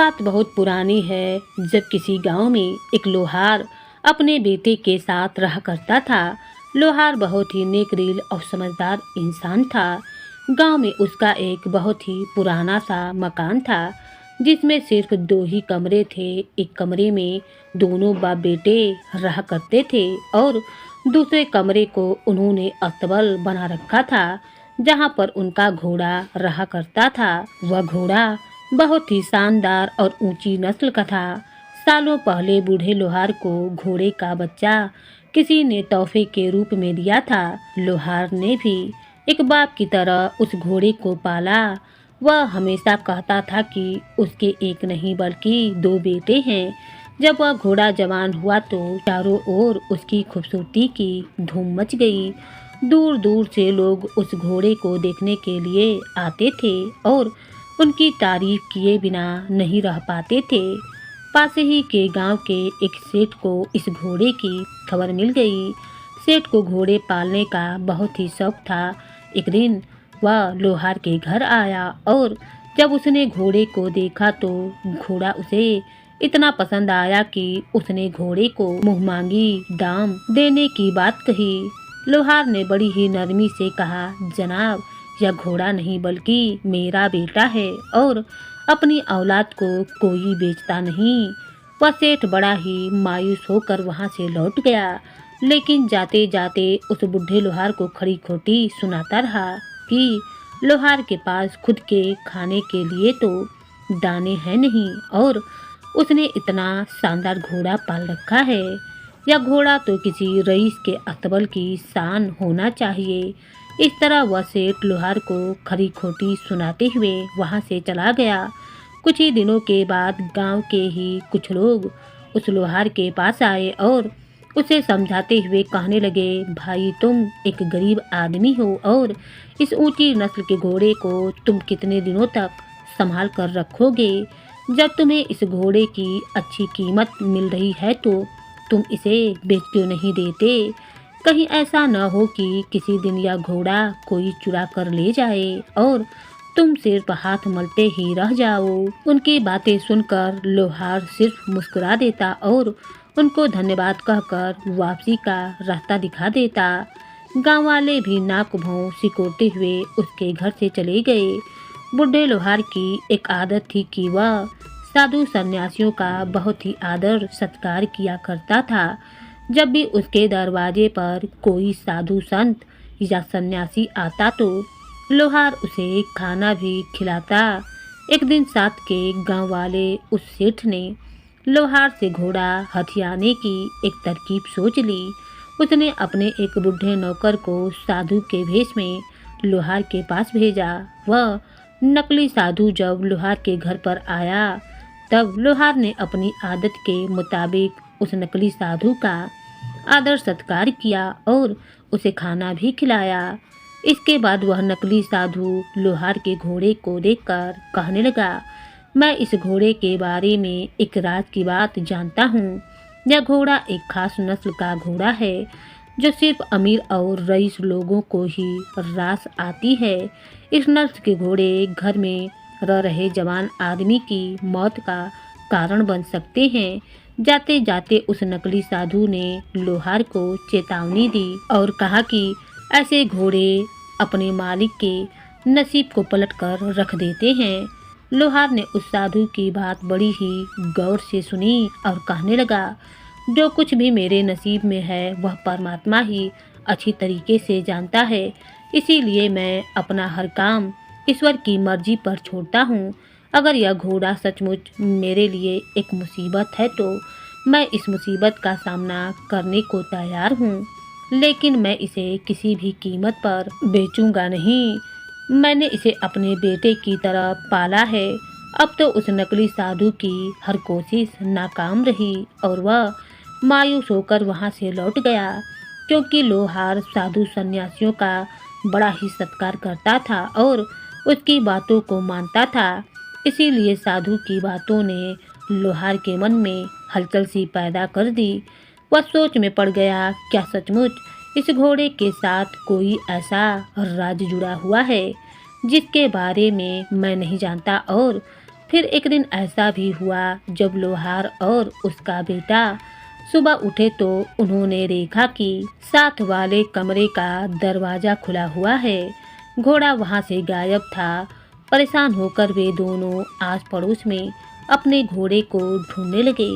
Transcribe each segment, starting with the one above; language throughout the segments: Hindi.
बात बहुत पुरानी है। जब किसी गांव में एक लोहार अपने बेटे के साथ रहा करता था। लोहार बहुत ही नेकदिल और समझदार इंसान था। गांव में उसका एक बहुत ही पुराना सा मकान था, जिसमें सिर्फ दो ही कमरे थे। एक कमरे में दोनों बाप बेटे रहा करते थे और दूसरे कमरे को उन्होंने अस्तबल बना रखा था, जहां पर उनका घोड़ा रहा करता था। वह घोड़ा बहुत ही शानदार और ऊंची नस्ल का था। सालों पहले बूढ़े लोहार को घोड़े का बच्चा किसी ने तोहफे के रूप में दिया था। लोहार ने भी एक बाप की तरह उस घोड़े को पाला। वह हमेशा कहता था कि उसके एक नहीं बल्कि दो बेटे हैं। जब वह घोड़ा जवान हुआ तो चारों ओर उसकी खूबसूरती की धूम मच गई। दूर दूर से लोग उस घोड़े को देखने के लिए आते थे और उनकी तारीफ किए बिना नहीं रह पाते थे। पास ही के गांव के एक सेठ को इस घोड़े की खबर मिल गई। सेठ को घोड़े पालने का बहुत ही शौक था। एक दिन वह लोहार के घर आया और जब उसने घोड़े को देखा तो घोड़ा उसे इतना पसंद आया कि उसने घोड़े को मुंहमांगी दाम देने की बात कही। लोहार ने बड़ी ही नरमी से कहा, जनाब, यह घोड़ा नहीं बल्कि मेरा बेटा है और अपनी औलाद को कोई बेचता नहीं। वह सेठ बड़ा ही मायूस होकर वहां से लौट गया, लेकिन जाते जाते उस बूढ़े लोहार को खड़ी खोटी सुनाता रहा कि लोहार के पास खुद के खाने के लिए तो दाने हैं नहीं और उसने इतना शानदार घोड़ा पाल रखा है। यह घोड़ा तो किसी रईस के अस्तबल की शान होना चाहिए। इस तरह वह सेठ लोहार को खरी खोटी सुनाते हुए वहां से चला गया। कुछ ही दिनों के बाद गांव के ही कुछ लोग उस लोहार के पास आए और उसे समझाते हुए कहने लगे, भाई, तुम एक गरीब आदमी हो और इस ऊंची नस्ल के घोड़े को तुम कितने दिनों तक संभाल कर रखोगे। जब तुम्हें इस घोड़े की अच्छी कीमत मिल रही है तो तुम इसे बेच क्यों नहीं देते? कहीं ऐसा न हो कि किसी दिन यह घोड़ा कोई चुरा कर ले जाए और तुम सिर्फ हाथ मलते ही रह जाओ। उनकी बातें सुनकर लोहार सिर्फ मुस्कुरा देता और उनको धन्यवाद कहकर वापसी का रास्ता दिखा देता। गांव वाले भी नाक भौं सिकोड़ते हुए उसके घर से चले गए। बूढ़े लोहार की एक आदत थी कि वह साधु सन्यासियों का बहुत ही आदर सत्कार किया करता था। जब भी उसके दरवाजे पर कोई साधु संत या सन्यासी आता तो लोहार उसे खाना भी खिलाता। एक दिन साथ के गांव वाले उस सेठ ने लोहार से घोड़ा हथियाने की एक तरकीब सोच ली। उसने अपने एक बूढ़े नौकर को साधु के भेष में लोहार के पास भेजा। वह नकली साधु जब लोहार के घर पर आया तब लोहार ने अपनी आदत के मुताबिक उस नकली साधु का आदर सत्कार किया और उसे खाना भी खिलाया। इसके बाद वह नकली साधु लोहार के घोड़े को देखकर कहने लगा, मैं इस घोड़े के बारे में एक राज की बात जानता हूँ। यह घोड़ा एक खास नस्ल का घोड़ा है जो सिर्फ अमीर और रईस लोगों को ही रास आती है। इस नस्ल के घोड़े घर में रह रहे जवान आदमी की मौत का कारण बन सकते हैं। जाते जाते उस नकली साधु ने लोहार को चेतावनी दी और कहा कि ऐसे घोड़े अपने मालिक के नसीब को पलट कर रख देते हैं। लोहार ने उस साधु की बात बड़ी ही गौर से सुनी और कहने लगा, जो कुछ भी मेरे नसीब में है वह परमात्मा ही अच्छी तरीके से जानता है। इसीलिए मैं अपना हर काम ईश्वर की मर्जी पर छोड़ता हूँ। अगर यह घोड़ा सचमुच मेरे लिए एक मुसीबत है तो मैं इस मुसीबत का सामना करने को तैयार हूँ, लेकिन मैं इसे किसी भी कीमत पर बेचूंगा नहीं। मैंने इसे अपने बेटे की तरह पाला है। अब तो उस नकली साधु की हर कोशिश नाकाम रही और वह मायूस होकर वहाँ से लौट गया। क्योंकि लोहार साधु सन्यासियों का बड़ा ही सत्कार करता था और उसकी बातों को मानता था, इसीलिए साधु की बातों ने लोहार के मन में हलचल सी पैदा कर दी। वह सोच में पड़ गया, क्या सचमुच इस घोड़े के साथ कोई ऐसा राज जुड़ा हुआ है जिसके बारे में मैं नहीं जानता और फिर एक दिन ऐसा भी हुआ जब लोहार और उसका बेटा सुबह उठे तो उन्होंने देखा कि साथ वाले कमरे का दरवाजा खुला हुआ है। घोड़ा वहां से गायब था। परेशान होकर वे दोनों आस पड़ोस में अपने घोड़े को ढूंढने लगे,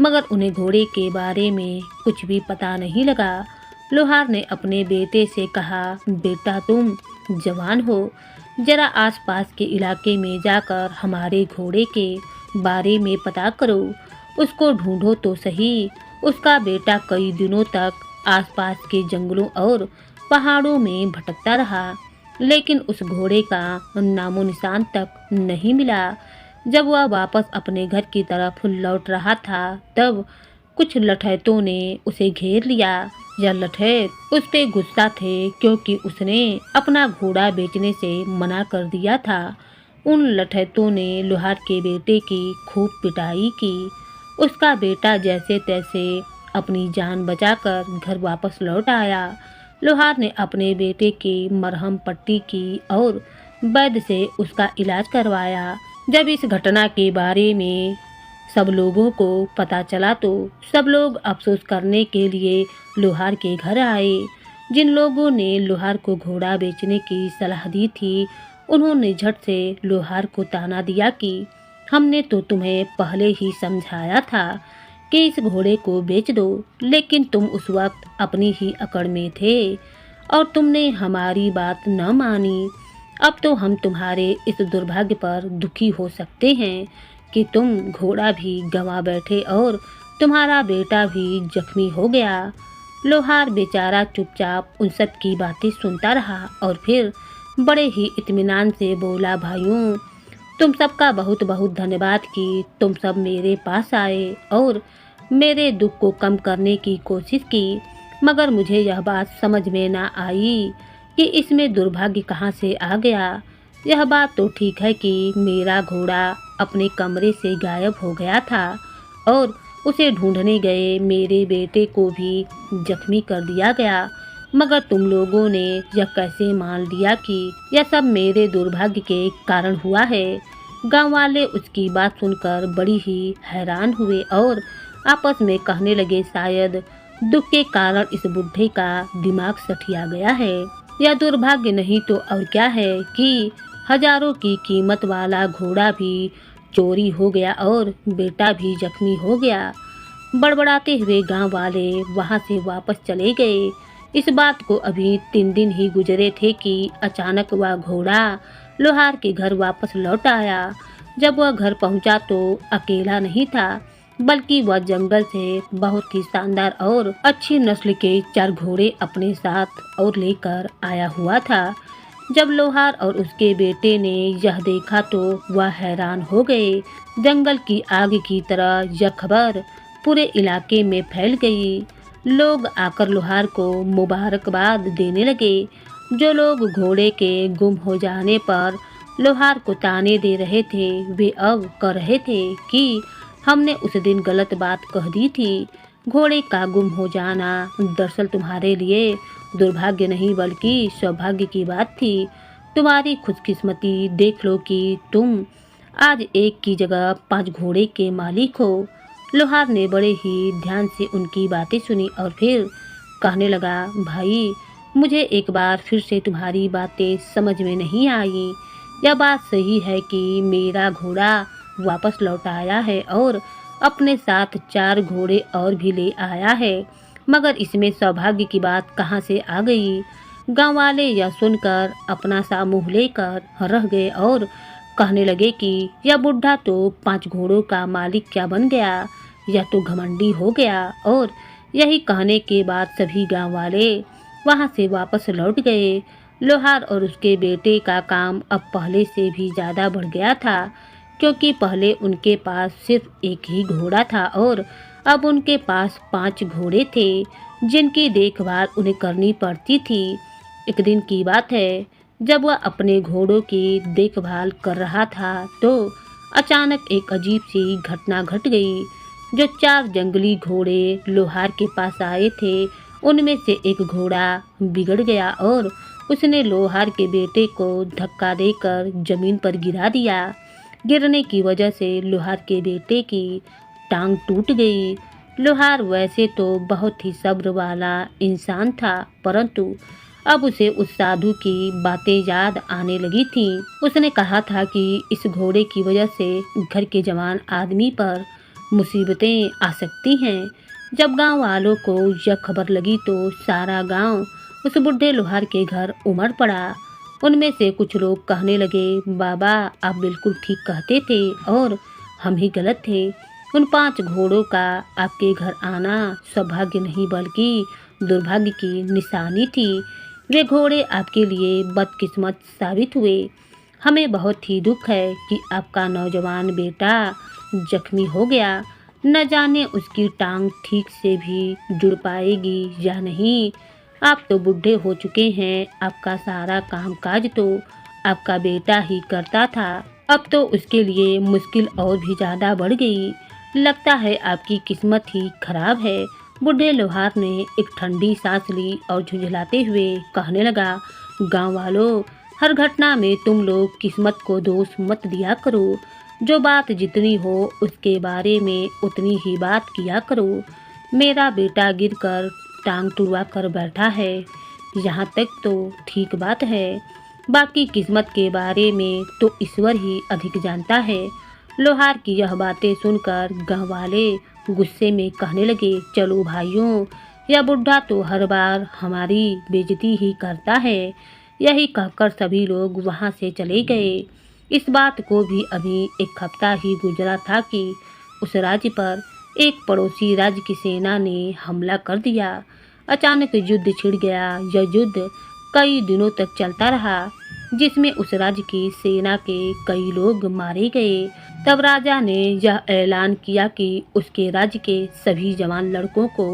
मगर उन्हें घोड़े के बारे में कुछ भी पता नहीं लगा। लोहार ने अपने बेटे से कहा, बेटा तुम जवान हो, जरा आसपास के इलाके में जाकर हमारे घोड़े के बारे में पता करो, उसको ढूंढो तो सही। उसका बेटा कई दिनों तक आसपास के जंगलों और पहाड़ों में भटकता रहा, लेकिन उस घोड़े का नामो निशान तक नहीं मिला। जब वह वापस अपने घर की तरफ लौट रहा था तब कुछ लठैतों ने उसे घेर लिया। यह लठैत उस पे गुस्सा थे क्योंकि उसने अपना घोड़ा बेचने से मना कर दिया था। उन लठैतों ने लोहार के बेटे की खूब पिटाई की। उसका बेटा जैसे तैसे अपनी जान बचाकर घर वापस लौट आया। लोहार ने अपने बेटे की मरहम पट्टी की और वैद्य से उसका इलाज करवाया। जब इस घटना के बारे में सब लोगों को पता चला तो सब लोग अफसोस करने के लिए लोहार के घर आए। जिन लोगों ने लोहार को घोड़ा बेचने की सलाह दी थी, उन्होंने झट से लोहार को ताना दिया कि हमने तो तुम्हें पहले ही समझाया था कि इस घोड़े को बेच दो, लेकिन तुम उस वक्त अपनी ही अकड़ में थे और तुमने हमारी बात न मानी। अब तो हम तुम्हारे इस दुर्भाग्य पर दुखी हो सकते हैं कि तुम घोड़ा भी गंवा बैठे और तुम्हारा बेटा भी जख्मी हो गया। लोहार बेचारा चुपचाप उन सब की बातें सुनता रहा और फिर बड़े ही इत्मीनान से बोला, भाइयों, तुम सबका बहुत बहुत धन्यवाद कि तुम सब मेरे पास आए और मेरे दुख को कम करने की कोशिश की, मगर मुझे यह बात समझ में ना आई कि इसमें दुर्भाग्य कहाँ से आ गया। यह बात तो ठीक है कि मेरा घोड़ा अपने कमरे से गायब हो गया था और उसे ढूंढने गए मेरे बेटे को भी जख्मी कर दिया गया, मगर तुम लोगों ने यह कैसे मान लिया कि यह सब मेरे दुर्भाग्य के कारण हुआ है। गांव वाले उसकी बात सुनकर बड़ी ही हैरान हुए और आपस में कहने लगे, शायद दुख के कारण इस बुढ़े का दिमाग सठिया गया है। यह दुर्भाग्य नहीं तो और क्या है कि हजारों की कीमत वाला घोड़ा भी चोरी हो गया और बेटा भी जख्मी हो गया। बड़बड़ाते हुए गांव वाले वहां से वापस चले गए। इस बात को अभी 3 दिन ही गुजरे थे कि अचानक वह घोड़ा लोहार के घर वापस लौट आया। जब वह घर पहुंचा तो अकेला नहीं था, बल्कि वह जंगल से बहुत ही शानदार और अच्छी नस्ल के 4 घोड़े अपने साथ और लेकर आया हुआ था। जब लोहार और उसके बेटे ने यह देखा तो वह हैरान हो गए। जंगल की आग की तरह यह खबर पूरे इलाके में फैल गई। लोग आकर लोहार को मुबारकबाद देने लगे। जो लोग घोड़े के गुम हो जाने पर लोहार को ताने दे रहे थे, वे अब कह रहे थे कि हमने उस दिन गलत बात कह दी थी। घोड़े का गुम हो जाना दरअसल तुम्हारे लिए दुर्भाग्य नहीं बल्कि सौभाग्य की बात थी। तुम्हारी खुशकिस्मती देख लो कि तुम आज एक की जगह 5 घोड़े के मालिक हो। लोहार ने बड़े ही ध्यान से उनकी बातें सुनी और फिर कहने लगा, भाई, मुझे एक बार फिर से तुम्हारी बातें समझ में नहीं आई। यह बात सही है कि मेरा घोड़ा वापस लौट आया है और अपने साथ 4 घोड़े और भी ले आया है, मगर इसमें सौभाग्य की बात कहाँ से आ गई। गांव वाले यह सुनकर अपना सा मुँह लेकर रह गए और कहने लगे कि यह बुढ़ा तो 5 घोड़ों का मालिक क्या बन गया, यह तो घमंडी हो गया। और यही कहने के बाद सभी गांव वाले वहां से वापस लौट गए। लोहार और उसके बेटे का काम अब पहले से भी ज़्यादा बढ़ गया था, क्योंकि पहले उनके पास सिर्फ एक ही घोड़ा था और अब उनके पास 5 घोड़े थे जिनकी देखभाल उन्हें करनी पड़ती थी। एक दिन की बात है, जब वह अपने घोड़ों की देखभाल कर रहा था तो अचानक एक अजीब सी घटना घट गई। जो 4 जंगली घोड़े लोहार के पास आए थे, उनमें से एक घोड़ा बिगड़ गया और उसने लोहार के बेटे को धक्का देकर जमीन पर गिरा दिया। गिरने की वजह से लोहार के बेटे की टांग टूट गई। लोहार वैसे तो बहुत ही सब्र वाला इंसान था, परंतु अब उसे उस साधु की बातें याद आने लगी थीं। उसने कहा था कि इस घोड़े की वजह से घर के जवान आदमी पर मुसीबतें आ सकती हैं। जब गांव वालों को यह खबर लगी तो सारा गांव उस बुढ़े लोहार के घर उमड़ पड़ा। उनमें से कुछ लोग कहने लगे, बाबा आप बिल्कुल ठीक कहते थे और हम ही गलत थे। उन 5 घोड़ों का आपके घर आना सौभाग्य नहीं बल्कि दुर्भाग्य की निशानी थी। वे घोड़े आपके लिए बदकिस्मत साबित हुए। हमें बहुत ही दुख है कि आपका नौजवान बेटा जख्मी हो गया। न जाने उसकी टांग ठीक से भी जुड़ पाएगी या नहीं। आप तो बूढ़े हो चुके हैं, आपका सारा कामकाज तो आपका बेटा ही करता था। अब तो उसके लिए मुश्किल और भी ज़्यादा बढ़ गई। लगता है आपकी किस्मत ही खराब है। बूढ़े लोहार ने एक ठंडी सांस ली और झुंझलाते हुए कहने लगा, गांव वालों, हर घटना में तुम लोग किस्मत को दोष मत दिया करो। जो बात जितनी हो उसके बारे में उतनी ही बात किया करो। मेरा बेटा गिरकर टांग तुड़वा कर बैठा है, यहाँ तक तो ठीक बात है। बाकी किस्मत के बारे में तो ईश्वर ही अधिक जानता है। लोहार की यह बातें सुनकर गाँव वाले गुस्से में कहने लगे, चलो भाइयों, यह बुढ़ा तो हर बार हमारी बेइज्जती ही करता है। यही कहकर सभी लोग वहाँ से चले गए। इस बात को भी अभी 1 हफ्ता ही गुजरा था कि उस राज्य पर एक पड़ोसी राज्य की सेना ने हमला कर दिया। अचानक युद्ध छिड़ गया। यह युद्ध कई दिनों तक चलता रहा, जिसमें उस राज्य की सेना के कई लोग मारे गए। तब राजा ने यह ऐलान किया कि उसके राज्य के सभी जवान लड़कों को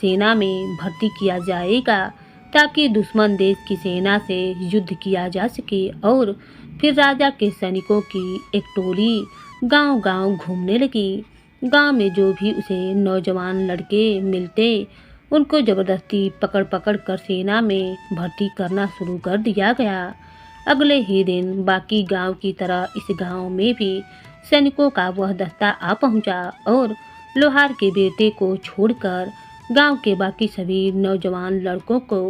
सेना में भर्ती किया जाएगा, ताकि दुश्मन देश की सेना से युद्ध किया जा सके। और फिर राजा के सैनिकों की एक टोली गांव-गांव घूमने लगी। गांव में जो भी उसे नौजवान लड़के मिलते, उनको जबरदस्ती पकड़ कर सेना में भर्ती करना शुरू कर दिया गया। अगले ही दिन बाकी गांव की तरह इस गांव में भी सैनिकों का वह दस्ता आ पहुंचा और लोहार के बेटे को छोड़कर गांव के बाकी सभी नौजवान लड़कों को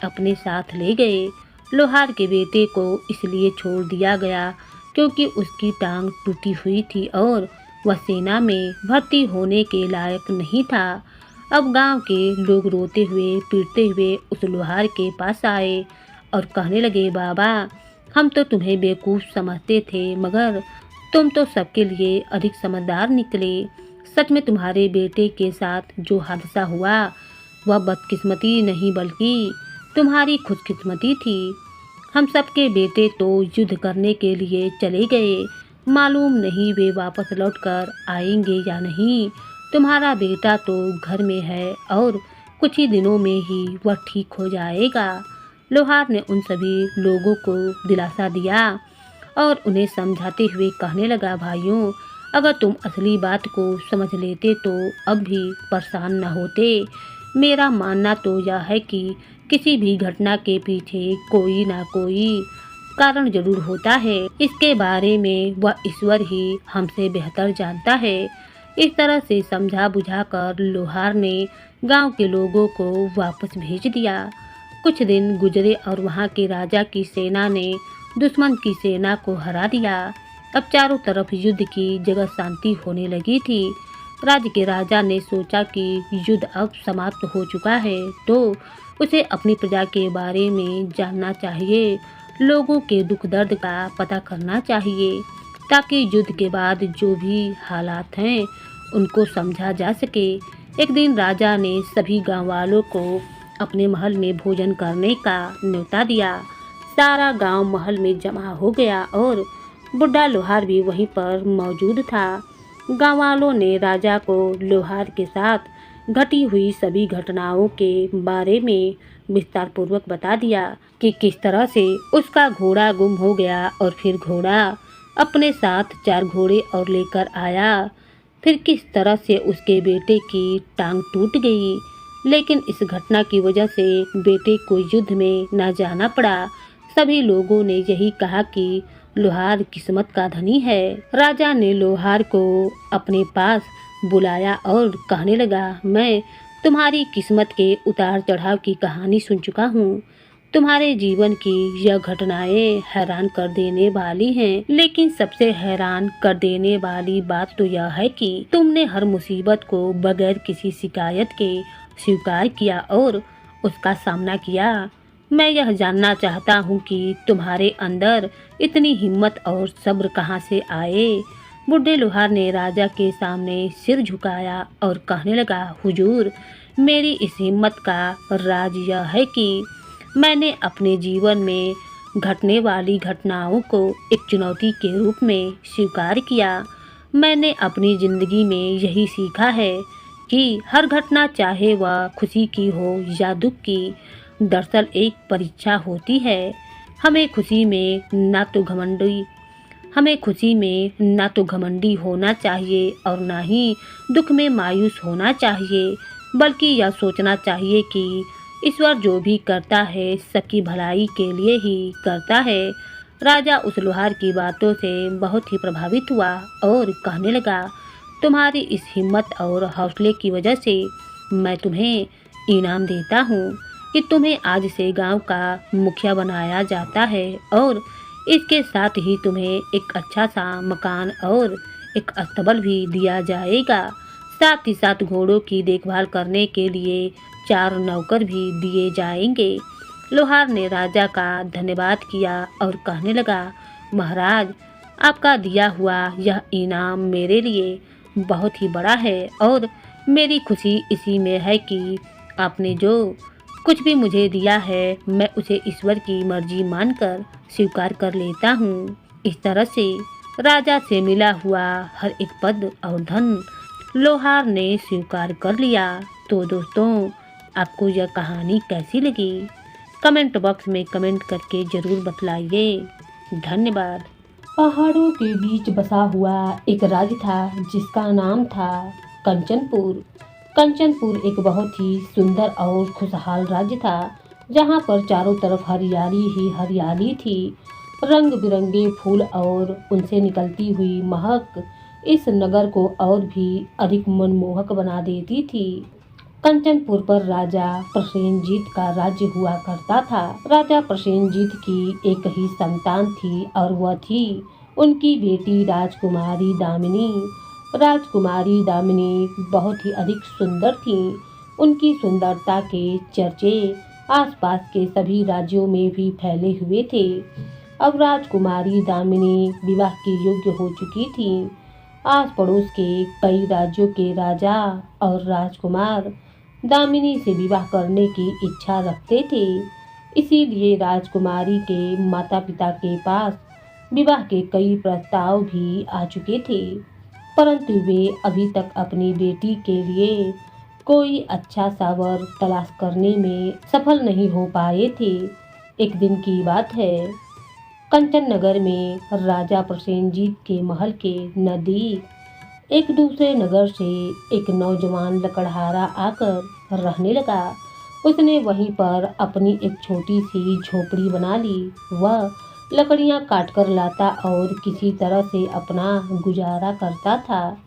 अपने साथ ले गए। लोहार के बेटे को इसलिए छोड़ दिया गया क्योंकि उसकी टांग टूटी हुई थी और वह सेना में भर्ती होने के लायक नहीं था। अब गांव के लोग रोते हुए पीटते हुए उस लोहार के पास आए और कहने लगे, बाबा हम तो तुम्हें बेवकूफ़ समझते थे, मगर तुम तो सबके लिए अधिक समझदार निकले। सच में तुम्हारे बेटे के साथ जो हादसा हुआ वह बदकिस्मती नहीं बल्कि तुम्हारी खुशकिस्मती थी। हम सबके बेटे तो युद्ध करने के लिए चले गए, मालूम नहीं वे वापस लौटकर आएंगे या नहीं। तुम्हारा बेटा तो घर में है और कुछ ही दिनों में ही वह ठीक हो जाएगा। लोहार ने उन सभी लोगों को दिलासा दिया और उन्हें समझाते हुए कहने लगा, भाइयों, अगर तुम असली बात को समझ लेते तो अब भी परेशान न होते। मेरा मानना तो यह है कि किसी भी घटना के पीछे कोई ना कोई कारण जरूर होता है। इसके बारे में वह ईश्वर ही हमसे बेहतर जानता है। इस तरह से समझा बुझाकर लोहार ने गांव के लोगों को वापस भेज दिया। कुछ दिन गुजरे और वहां के राजा की सेना ने दुश्मन की सेना को हरा दिया। अब चारों तरफ युद्ध की जगह शांति होने लगी थी। राज्य के राजा ने सोचा कि युद्ध अब समाप्त हो चुका है तो उसे अपनी प्रजा के बारे में जानना चाहिए, लोगों के दुख दर्द का पता करना चाहिए, ताकि युद्ध के बाद जो भी हालात हैं उनको समझा जा सके। एक दिन राजा ने सभी गाँव वालों को अपने महल में भोजन करने का न्योता दिया। सारा गांव महल में जमा हो गया और बुढ़ा लोहार भी वहीं पर मौजूद था। गाँव वालों ने राजा को लोहार के साथ घटी हुई सभी घटनाओं के बारे में विस्तार पूर्वक बता दिया कि किस तरह से उसका घोड़ा गुम हो गया और फिर घोड़ा अपने साथ 4 घोड़े और लेकर आया। फिर किस तरह से उसके बेटे की टांग टूट गई, लेकिन इस घटना की वजह से बेटे को युद्ध में न जाना पड़ा। सभी लोगों ने यही कहा कि लोहार किस्मत का धनी है। राजा ने लोहार को अपने पास बुलाया और कहने लगा, मैं तुम्हारी किस्मत के उतार चढ़ाव की कहानी सुन चुका हूँ। तुम्हारे जीवन की यह घटनाएं हैरान कर देने वाली हैं, लेकिन सबसे हैरान कर देने वाली बात तो यह है कि तुमने हर मुसीबत को बगैर किसी शिकायत के स्वीकार किया और उसका सामना किया। मैं यह जानना चाहता हूँ कि तुम्हारे अंदर इतनी हिम्मत और सब्र कहाँ से आए। बूढ़े लोहार ने राजा के सामने सिर झुकाया और कहने लगा, हुजूर, मेरी इस हिम्मत का राज यह है कि मैंने अपने जीवन में घटने वाली घटनाओं को एक चुनौती के रूप में स्वीकार किया। मैंने अपनी ज़िंदगी में यही सीखा है कि हर घटना, चाहे वह खुशी की हो या दुख की, दरअसल एक परीक्षा होती है। हमें खुशी में ना तो घमंडी होना चाहिए और ना ही दुख में मायूस होना चाहिए, बल्कि यह सोचना चाहिए कि ईश्वर जो भी करता है सबकी भलाई के लिए ही करता है। राजा उस लोहार की बातों से बहुत ही प्रभावित हुआ और कहने लगा, तुम्हारी इस हिम्मत और हौसले की वजह से मैं तुम्हें इनाम देता हूँ कि तुम्हें आज से गांव का मुखिया बनाया जाता है और इसके साथ ही तुम्हें एक अच्छा सा मकान और एक अस्तबल भी दिया जाएगा। साथ ही साथ घोड़ों की देखभाल करने के लिए 4 नौकर भी दिए जाएंगे। लोहार ने राजा का धन्यवाद किया और कहने लगा, महाराज, आपका दिया हुआ यह इनाम मेरे लिए बहुत ही बड़ा है और मेरी खुशी इसी में है कि आपने जो कुछ भी मुझे दिया है मैं उसे ईश्वर की मर्जी मानकर स्वीकार कर लेता हूँ। इस तरह से राजा से मिला हुआ हर एक पद और धन लोहार ने स्वीकार कर लिया। तो दोस्तों, आपको यह कहानी कैसी लगी? कमेंट बॉक्स में कमेंट करके ज़रूर बतलाइए। धन्यवाद। पहाड़ों के बीच बसा हुआ एक राज्य था जिसका नाम था कंचनपुर। कंचनपुर एक बहुत ही सुंदर और खुशहाल राज्य था, जहाँ पर चारों तरफ हरियाली ही हरियाली थी। रंग बिरंगे फूल और उनसे निकलती हुई महक इस नगर को और भी अधिक मनमोहक बना देती थी। कंचनपुर पर राजा प्रसेनजीत का राज्य हुआ करता था। राजा प्रसेनजीत की एक ही संतान थी और वह थी उनकी बेटी राजकुमारी दामिनी। राजकुमारी दामिनी बहुत ही अधिक सुंदर थी। उनकी सुंदरता के चर्चे आसपास के सभी राज्यों में भी फैले हुए थे। अब राजकुमारी दामिनी विवाह के योग्य हो चुकी थी। आस पड़ोस के कई राज्यों के राजा और राजकुमार दामिनी से विवाह करने की इच्छा रखते थे। इसीलिए राजकुमारी के माता पिता के पास विवाह के कई प्रस्ताव भी आ चुके थे, परंतु वे अभी तक अपनी बेटी के लिए कोई अच्छा सा वर तलाश करने में सफल नहीं हो पाए थे। एक दिन की बात है, कंचन नगर में राजा प्रसेनजीत के महल के नजदीक एक दूसरे नगर से एक नौजवान लकड़हारा आकर रहने लगा। उसने वहीं पर अपनी एक छोटी सी झोपड़ी बना ली। वह लकड़ियां काटकर लाता और किसी तरह से अपना गुजारा करता था।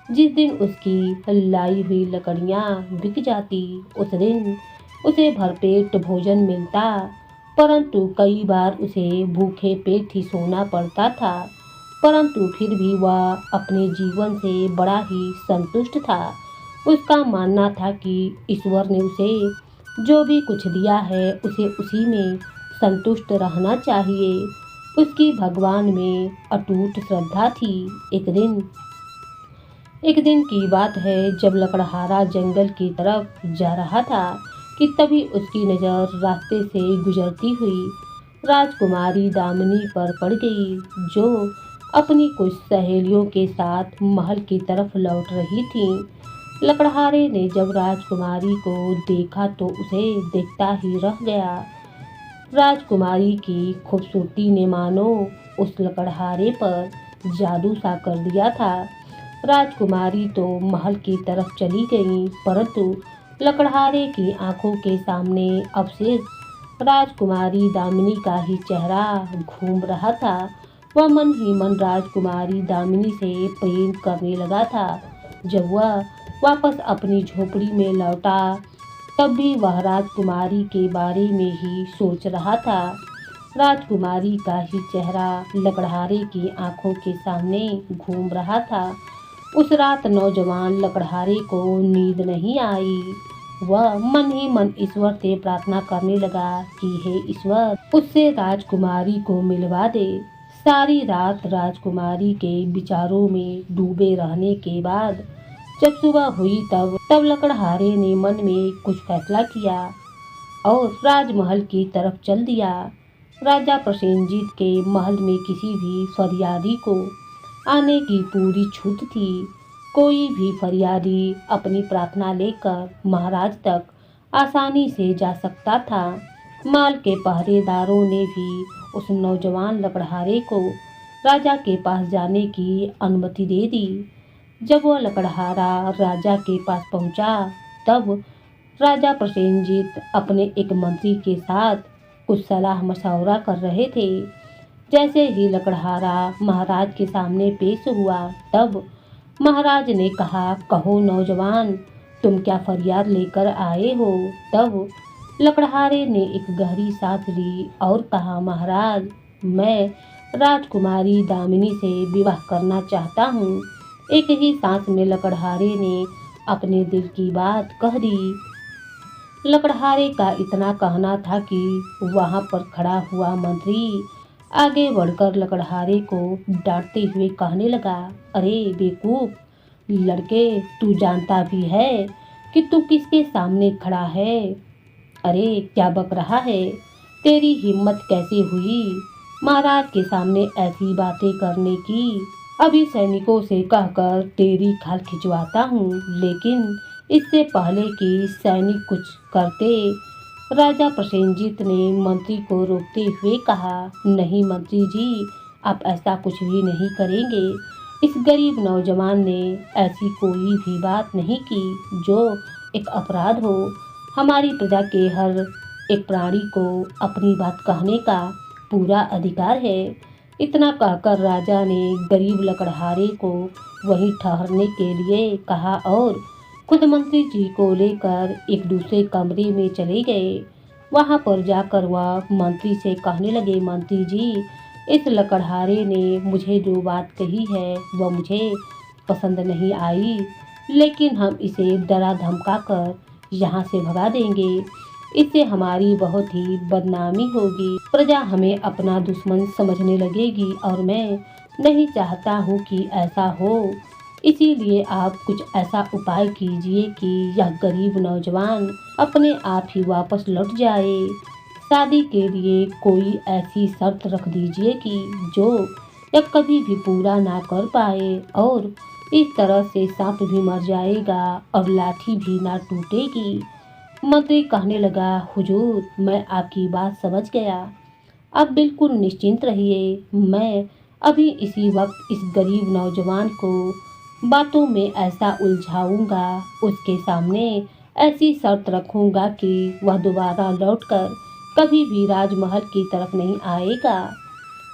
जिस दिन उसकी लाई हुई लकड़ियां बिक जाती, उस दिन उसे भरपेट भोजन मिलता, परंतु कई बार उसे भूखे पेट ही सोना पड़ता था। परंतु फिर भी वह अपने जीवन से बड़ा ही संतुष्ट था। उसका मानना था कि ईश्वर ने उसे जो भी कुछ दिया है उसे उसी में संतुष्ट रहना चाहिए। उसकी भगवान में अटूट श्रद्धा थी। एक दिन की बात है, जब लकड़हारा जंगल की तरफ जा रहा था कि तभी उसकी नज़र रास्ते से गुजरती हुई राजकुमारी दामिनी पर पड़ गई, जो अपनी कुछ सहेलियों के साथ महल की तरफ लौट रही थी। लकड़हारे ने जब राजकुमारी को देखा तो उसे देखता ही रह गया। राजकुमारी की खूबसूरती ने मानो उस लकड़हारे पर जादू सा कर दिया था। राजकुमारी तो महल की तरफ चली गई, परंतु लकड़हारे की आंखों के सामने अब सिर्फ राजकुमारी दामिनी का ही चेहरा घूम रहा था। वह मन ही मन राजकुमारी दामिनी से प्रेम करने लगा था। जब वह वापस अपनी झोपड़ी में लौटा तब भी वह राजकुमारी के बारे में ही सोच रहा था। राजकुमारी का ही चेहरा लकड़हारे की आंखों के सामने घूम रहा था। उस रात नौजवान लकड़हारे को नींद नहीं आई। वह मन ही मन ईश्वर से प्रार्थना करने लगा कि हे ईश्वर, उससे राजकुमारी को मिलवा दे। सारी रात राजकुमारी के विचारों में डूबे रहने के बाद जब सुबह हुई तब लकड़हारे ने मन में कुछ फैसला किया और राजमहल की तरफ चल दिया। राजा प्रसेनजीत के महल में किसी भी फरियादी को आने की पूरी छूट थी। कोई भी फरियादी अपनी प्रार्थना लेकर महाराज तक आसानी से जा सकता था। महल के पहरेदारों ने भी उस नौजवान लकड़हारे को राजा के पास जाने की अनुमति दे दी। जब वह लकड़हारा राजा के पास पहुंचा तब राजा प्रसेनजीत अपने एक मंत्री के साथ कुछ सलाह मशवरा कर रहे थे। जैसे ही लकड़हारा महाराज के सामने पेश हुआ तब महाराज ने कहा, कहो नौजवान, तुम क्या फरियाद लेकर आए हो। तब लकड़हारे ने एक गहरी सांस ली और कहा, महाराज, मैं राजकुमारी दामिनी से विवाह करना चाहता हूँ। एक ही सांस में लकड़हारे ने अपने दिल की बात कह दी। लकड़हारे का इतना कहना था कि वहां पर खड़ा हुआ मंत्री आगे बढ़कर लकड़हारे को डांटते हुए कहने लगा, अरे बेवकूफ लड़के, तू जानता भी है कि तू किसके सामने खड़ा है। अरे क्या बक रहा है, तेरी हिम्मत कैसे हुई महाराज के सामने ऐसी बातें करने की। अभी सैनिकों से कहकर तेरी खाल खिंचवाता हूँ, लेकिन इससे पहले कि सैनिक कुछ करते, राजा प्रसेनजीत ने मंत्री को रोकते हुए कहा, नहीं मंत्री जी, आप ऐसा कुछ भी नहीं करेंगे। इस गरीब नौजवान ने ऐसी कोई भी बात नहीं की जो एक अपराध हो। हमारी प्रजा के हर एक प्राणी को अपनी बात कहने का पूरा अधिकार है। इतना कहकर राजा ने गरीब लकड़हारे को वहीं ठहरने के लिए कहा और खुद मंत्री जी को लेकर एक दूसरे कमरे में चले गए। वहां पर जाकर वह मंत्री से कहने लगे, मंत्री जी, इस लकड़हारे ने मुझे जो बात कही है वह मुझे पसंद नहीं आई, लेकिन हम इसे डरा धमका कर यहाँ से भगा देंगे। इससे हमारी बहुत ही बदनामी होगी, प्रजा हमें अपना दुश्मन समझने लगेगी और मैं नहीं चाहता हूँ कि ऐसा हो। इसीलिए आप कुछ ऐसा उपाय कीजिए कि यह गरीब नौजवान अपने आप ही वापस लौट जाए। शादी के लिए कोई ऐसी शर्त रख दीजिए कि जो यह कभी भी पूरा ना कर पाए, और इस तरह से सांप भी मर जाएगा और लाठी भी ना टूटेगी। मंत्री कहने लगा, हुजूर, मैं आपकी बात समझ गया, आप बिल्कुल निश्चिंत रहिए। मैं अभी इसी वक्त इस गरीब नौजवान को बातों में ऐसा उलझाऊंगा, उसके सामने ऐसी शर्त रखूंगा कि वह दोबारा लौटकर कभी भी राजमहल की तरफ नहीं आएगा।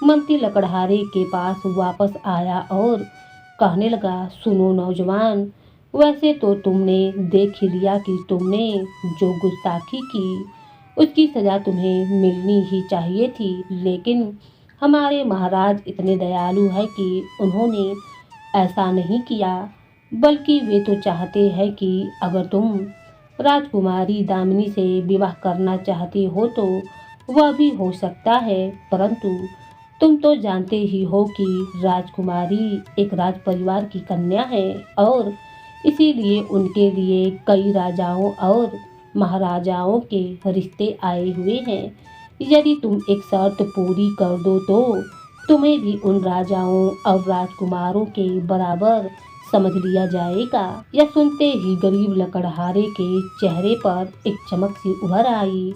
मंत्री लकड़हारे के पास वापस आया और कहने लगा, सुनो नौजवान, वैसे तो तुमने देख ही लिया कि तुमने जो गुस्ताखी की उसकी सज़ा तुम्हें मिलनी ही चाहिए थी, लेकिन हमारे महाराज इतने दयालु हैं कि उन्होंने ऐसा नहीं किया, बल्कि वे तो चाहते हैं कि अगर तुम राजकुमारी दामिनी से विवाह करना चाहते हो तो वह भी हो सकता है, परंतु तुम तो जानते ही हो कि राजकुमारी एक राज परिवार की कन्या है और इसीलिए उनके लिए कई राजाओं और महाराजाओं के रिश्ते आए हुए हैं। यदि तुम एक शर्त पूरी कर दो तो तुम्हें भी उन राजाओं और राजकुमारों के बराबर समझ लिया जाएगा। यह सुनते ही गरीब लकड़हारे के चेहरे पर एक चमक सी उभर आई।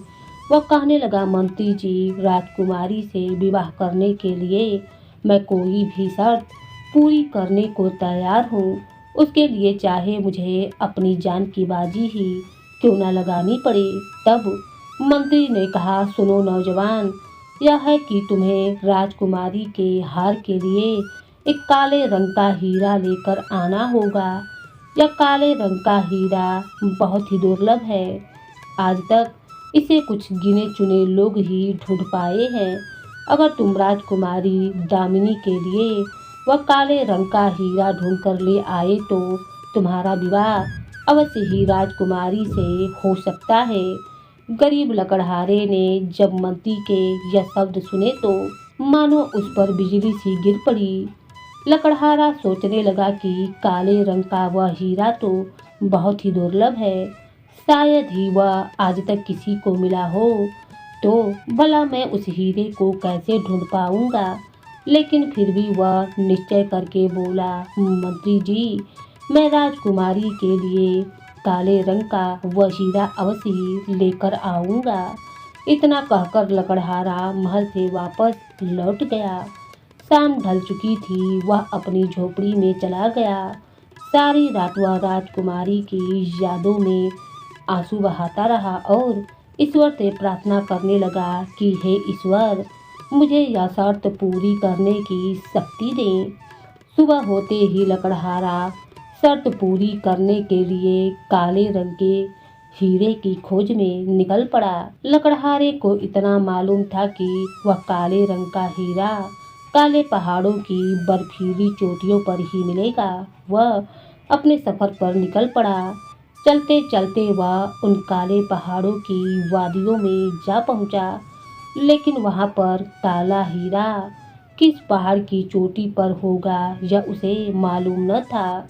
वह कहने लगा, मंत्री जी, राजकुमारी से विवाह करने के लिए मैं कोई भी शर्त पूरी करने को तैयार हूँ। उसके लिए चाहे मुझे अपनी जान की बाजी ही क्यों न लगानी पड़े। तब मंत्री ने कहा, सुनो नौजवान, यह है कि तुम्हें राजकुमारी के हार के लिए एक काले रंग का हीरा लेकर आना होगा। यह काले रंग का हीरा बहुत ही दुर्लभ है। आज तक इसे कुछ गिने चुने लोग ही ढूंढ पाए हैं। अगर तुम राजकुमारी दामिनी के लिए वह काले रंग का हीरा ढूंढ कर ले आए तो तुम्हारा विवाह अवश्य ही राजकुमारी से हो सकता है। गरीब लकड़हारे ने जब मंत्री के यह शब्द सुने तो मानो उस पर बिजली सी गिर पड़ी। लकड़हारा सोचने लगा कि काले रंग का वह हीरा तो बहुत ही दुर्लभ है। शायद ही वह आज तक किसी को मिला हो। तो भला मैं उस हीरे को कैसे ढूंढ पाऊंगा। लेकिन फिर भी वह निश्चय करके बोला, मंत्री जी, मैं राजकुमारी के लिए काले रंग का वह हीरा अवश्य ही लेकर आऊंगा। इतना कहकर लकड़हारा महल से वापस लौट गया। शाम ढल चुकी थी। वह अपनी झोपड़ी में चला गया। सारी रात वह राजकुमारी की यादों में आंसू बहाता रहा और ईश्वर से प्रार्थना करने लगा कि हे ईश्वर, मुझे यह शर्त पूरी करने की शक्ति दें। सुबह होते ही लकड़हारा शर्त पूरी करने के लिए काले रंग के हीरे की खोज में निकल पड़ा। लकड़हारे को इतना मालूम था कि वह काले रंग का हीरा काले पहाड़ों की बर्फीली चोटियों पर ही मिलेगा। वह अपने सफर पर निकल पड़ा। चलते चलते वह उन काले पहाड़ों की वादियों में जा पहुंचा। लेकिन वहां पर काला हीरा किस पहाड़ की चोटी पर होगा यह उसे मालूम न था।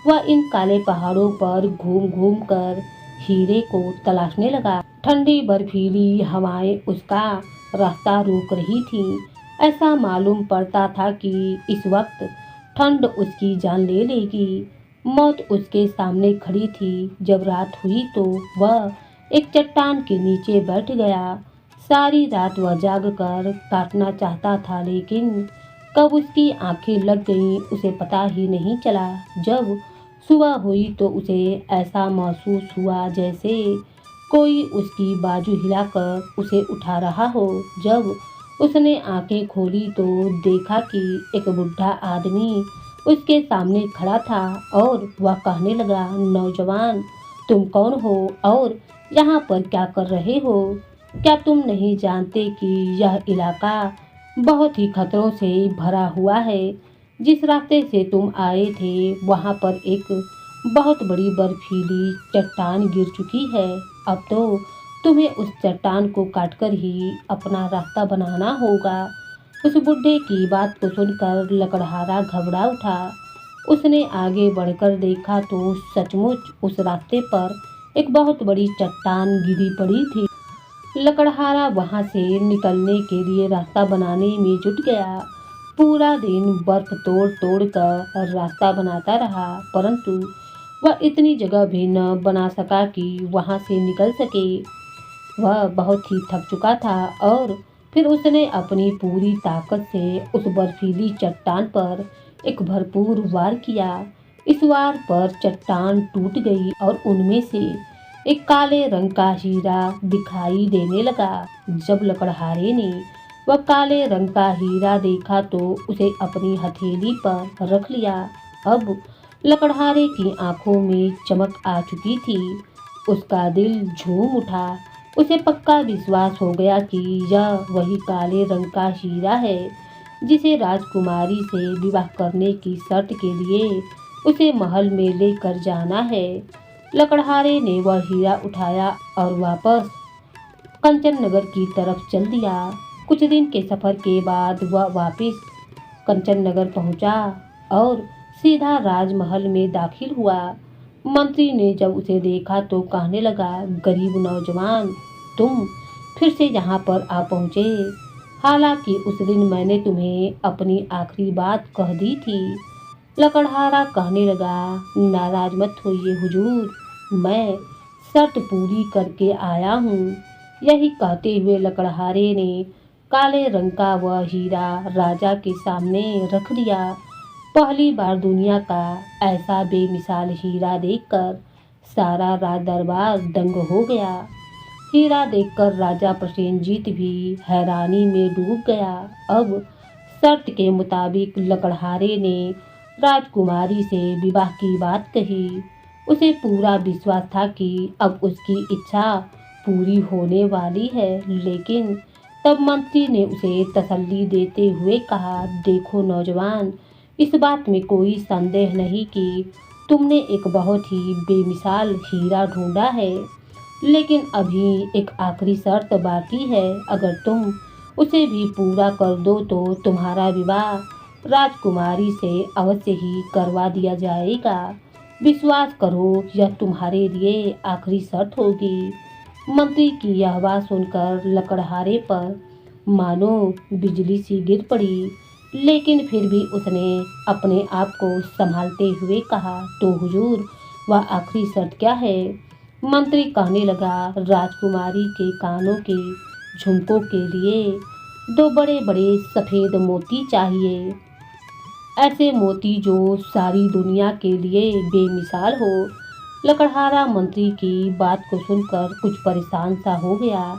वह इन काले पहाड़ों पर घूम घूम कर हीरे को तलाशने लगा। ठंडी बर्फीली हवाएं उसका रास्ता रोक रही थीं। ऐसा मालूम पड़ता था कि इस वक्त ठंड उसकी जान ले लेगी। मौत उसके सामने खड़ी थी। जब रात हुई तो वह एक चट्टान के नीचे बैठ गया। सारी रात वह जाग कर काटना चाहता था, लेकिन कब उसकी आंखें लग गईं उसे पता ही नहीं चला। जब सुबह हुई तो उसे ऐसा महसूस हुआ जैसे कोई उसकी बाजू हिलाकर उसे उठा रहा हो। जब उसने आंखें खोली तो देखा कि एक बुढ़ा आदमी उसके सामने खड़ा था और वह कहने लगा, नौजवान, तुम कौन हो और यहाँ पर क्या कर रहे हो? क्या तुम नहीं जानते कि यह इलाका बहुत ही खतरों से भरा हुआ है? जिस रास्ते से तुम आए थे वहाँ पर एक बहुत बड़ी बर्फीली चट्टान गिर चुकी है। अब तो तुम्हें उस चट्टान को काटकर ही अपना रास्ता बनाना होगा। उस बुढ़े की बात को सुनकर लकड़हारा घबरा उठा। उसने आगे बढ़कर देखा तो सचमुच उस रास्ते पर एक बहुत बड़ी चट्टान गिरी पड़ी थी। लकड़हारा वहां से निकलने के लिए रास्ता बनाने में जुट गया। पूरा दिन बर्फ तोड़ तोड़ कर रास्ता बनाता रहा, परंतु वह इतनी जगह भी न बना सका कि वहां से निकल सके। वह बहुत ही थक चुका था और फिर उसने अपनी पूरी ताकत से उस बर्फीली चट्टान पर एक भरपूर वार किया। इस वार पर चट्टान टूट गई और उनमें से एक काले रंग का हीरा दिखाई देने लगा। जब लकड़हारे ने वह काले रंग का हीरा देखा तो उसे अपनी हथेली पर रख लिया। अब लकड़हारे की आंखों में चमक आ चुकी थी। उसका दिल झूम उठा। उसे पक्का विश्वास हो गया कि यह वही काले रंग का हीरा है जिसे राजकुमारी से विवाह करने की शर्त के लिए उसे महल में लेकर जाना है। लकड़हारे ने वह हीरा उठाया और वापस कंचन नगर की तरफ चल दिया। कुछ दिन के सफर के बाद वह वापस कंचन नगर पहुंचा और सीधा राजमहल में दाखिल हुआ। मंत्री ने जब उसे देखा तो कहने लगा, गरीब नौजवान, तुम फिर से यहाँ पर आ पहुँचे। हालांकि उस दिन मैंने तुम्हें अपनी आखिरी बात कह दी थी। लकड़हारा कहने लगा, नाराज मत होइए हुजूर, मैं शर्त पूरी करके आया हूँ। यही कहते हुए लकड़हारे ने काले रंग का वह हीरा राजा के सामने रख दिया। पहली बार दुनिया का ऐसा बेमिसाल हीरा देखकर सारा राज दरबार दंग हो गया। हीरा देखकर राजा प्रसेनजीत भी हैरानी में डूब गया। अब शर्त के मुताबिक लकड़हारे ने राजकुमारी से विवाह की बात कही। उसे पूरा विश्वास था कि अब उसकी इच्छा पूरी होने वाली है, लेकिन तब मंत्री ने उसे तसल्ली देते हुए कहा, देखो नौजवान, इस बात में कोई संदेह नहीं कि तुमने एक बहुत ही बेमिसाल हीरा ढूंढा है, लेकिन अभी एक आखिरी शर्त बाकी है। अगर तुम उसे भी पूरा कर दो तो तुम्हारा विवाह राजकुमारी से अवश्य ही करवा दिया जाएगा। विश्वास करो, यह तुम्हारे लिए आखिरी शर्त होगी। मंत्री की यह बात सुनकर लकड़हारे पर मानो बिजली सी गिर पड़ी, लेकिन फिर भी उसने अपने आप को संभालते हुए कहा, तो हुजूर, वह आखिरी शर्त क्या है? मंत्री कहने लगा, राजकुमारी के कानों के झुमकों के लिए 2 बड़े बड़े सफ़ेद मोती चाहिए, ऐसे मोती जो सारी दुनिया के लिए बेमिसाल हो। लकड़हारा मंत्री की बात को सुनकर कुछ परेशान सा हो गया,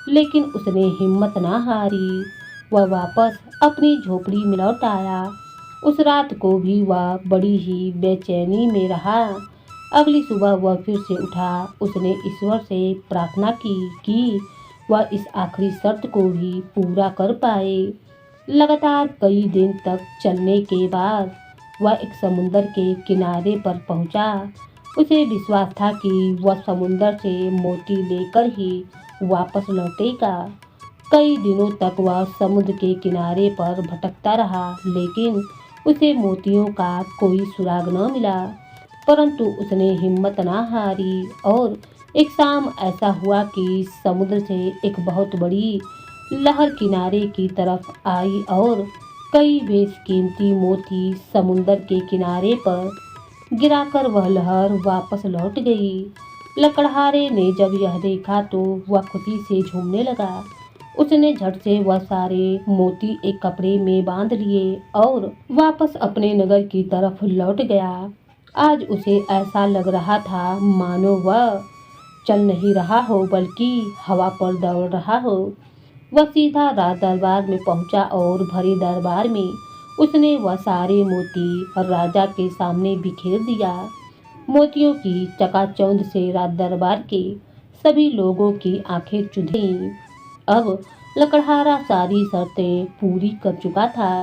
लेकिन उसने हिम्मत ना हारी। वह वापस अपनी झोपड़ी में लौट आया। उस रात को भी वह बड़ी ही बेचैनी में रहा। अगली सुबह वह फिर से उठा। उसने ईश्वर से प्रार्थना की कि वह इस आखिरी शर्त को भी पूरा कर पाए। लगातार कई दिन तक चलने के बाद वह एक समुंदर के किनारे पर पहुंचा। उसे विश्वास था कि वह समुंदर से मोती लेकर ही वापस लौटेगा। कई दिनों तक वह समुद्र के किनारे पर भटकता रहा, लेकिन उसे मोतियों का कोई सुराग न मिला। परंतु उसने हिम्मत ना हारी और एक शाम ऐसा हुआ कि समुद्र से एक बहुत बड़ी लहर किनारे की तरफ आई और कई बेशकीमती मोती समुंदर के किनारे पर गिराकर वह लहर वापस लौट गई। लकड़हारे ने जब यह देखा तो वह खुशी से झूमने लगा। उसने झट से वह सारे मोती एक कपड़े में बांध लिए और वापस अपने नगर की तरफ लौट गया। आज उसे ऐसा लग रहा था मानो वह चल नहीं रहा हो, बल्कि हवा पर दौड़ रहा हो। वह सीधा राज दरबार में पहुंचा और भरे दरबार में उसने वह सारे मोती राजा के सामने बिखेर दिया। मोतियों की चकाचौंध से राज दरबार के सभी लोगों की आंखें चुंध गईं। अब लकड़हारा सारी शर्तें पूरी कर चुका था।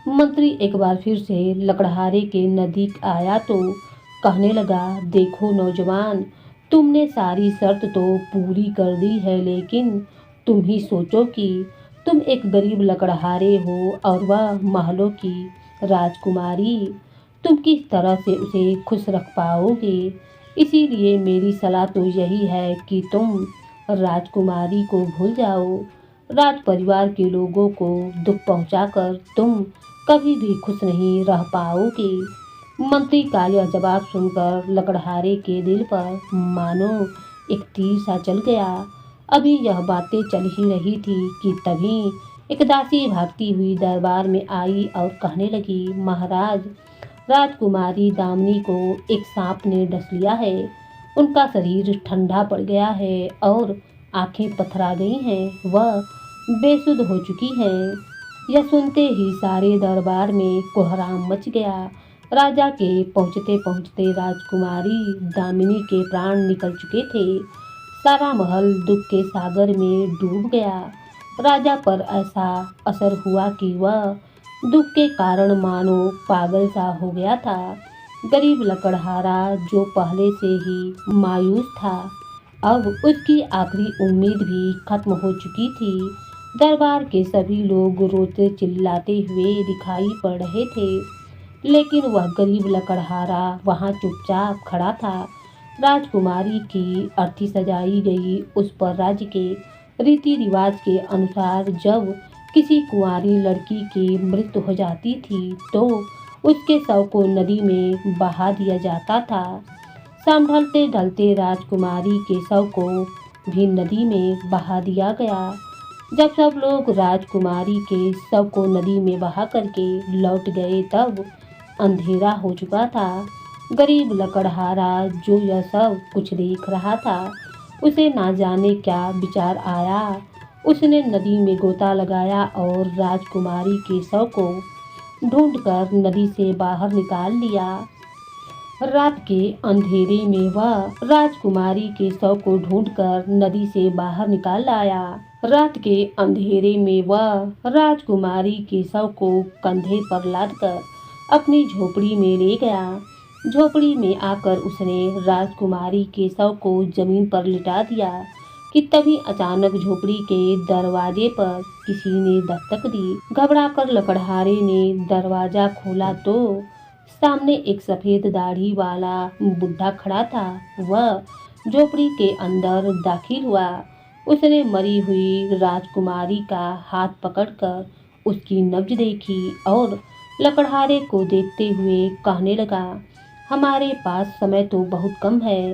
मंत्री एक बार फिर से लकड़हारे के नजदीक आया तो कहने लगा, देखो नौजवान, तुमने सारी शर्त तो पूरी कर दी है, लेकिन तुम ही सोचो कि तुम एक गरीब लकड़हारे हो और वह महलों की राजकुमारी। तुम किस तरह से उसे खुश रख पाओगे? इसीलिए मेरी सलाह तो यही है कि तुम राजकुमारी को भूल जाओ। राज परिवार के लोगों को दुख पहुंचाकर तुम कभी भी खुश नहीं रह पाओगे। मंत्री का यह जवाब सुनकर लकड़हारे के दिल पर मानो एक तीर सा चल गया। अभी यह बातें चल ही रही थी कि तभी एक दासी भागती हुई दरबार में आई और कहने लगी, महाराज, राजकुमारी दामिनी को एक सांप ने डस लिया है। उनका शरीर ठंडा पड़ गया है और आंखें पथरा गई हैं। वह बेसुध हो चुकी है। यह सुनते ही सारे दरबार में कोहराम मच गया। राजा के पहुंचते पहुंचते राजकुमारी दामिनी के प्राण निकल चुके थे। सारा महल दुख के सागर में डूब गया। राजा पर ऐसा असर हुआ कि वह दुख के कारण मानो पागल सा हो गया था। गरीब लकड़हारा जो पहले से ही मायूस था, अब उसकी आखिरी उम्मीद भी खत्म हो चुकी थी। दरबार के सभी लोग रोते चिल्लाते हुए दिखाई पड़ रहे थे, लेकिन वह गरीब लकड़हारा वहां चुपचाप खड़ा था। राजकुमारी की अर्थी सजाई गई उस पर राज्य के रीति रिवाज के अनुसार जब किसी कुंवारी लड़की की मृत्यु हो जाती थी तो उसके शव को नदी में बहा दिया जाता था। शाम ढलते ढलते राजकुमारी के शव को भी नदी में बहा दिया गया। जब सब लोग राजकुमारी के शव को नदी में बहा करके लौट गए तब अंधेरा हो चुका था। गरीब लकड़हारा जो यह सब कुछ देख रहा था उसे ना जाने क्या विचार आया। उसने नदी में गोता लगाया और राजकुमारी के शव को ढूंढकर नदी से बाहर निकाल लिया। रात के अंधेरे में वह राजकुमारी के शव को ढूंढकर नदी से बाहर निकाल लाया। रात के अंधेरे में वह राजकुमारी के शव को कंधे पर लादकर अपनी झोपड़ी में ले गया। झोपड़ी में आकर उसने राजकुमारी के शव को जमीन पर लिटा दिया कि तभी अचानक झोपड़ी के दरवाजे पर किसी ने दस्तक दी। घबराकर लकड़हारे ने दरवाजा खोला तो सामने एक सफेद दाढ़ी वाला बुढ़ा खड़ा था। वह झोपड़ी के अंदर दाखिल हुआ। उसने मरी हुई राजकुमारी का हाथ पकड़कर उसकी नब्ज देखी और लकड़हारे को देखते हुए कहने लगा, हमारे पास समय तो बहुत कम है,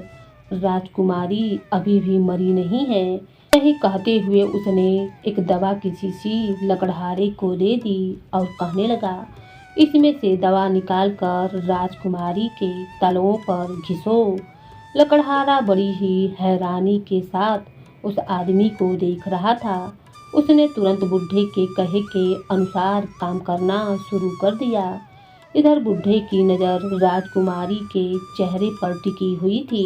राजकुमारी अभी भी मरी नहीं है। यही कहते हुए उसने एक दवा की शीशी लकड़हारे को दे दी और कहने लगा, इसमें से दवा निकालकर राजकुमारी के तलवों पर घिसो। लकड़हारा बड़ी ही हैरानी के साथ उस आदमी को देख रहा था। उसने तुरंत बुढ़े के कहे के अनुसार काम करना शुरू कर दिया। इधर बुढ़े की नज़र राजकुमारी के चेहरे पर टिकी हुई थी।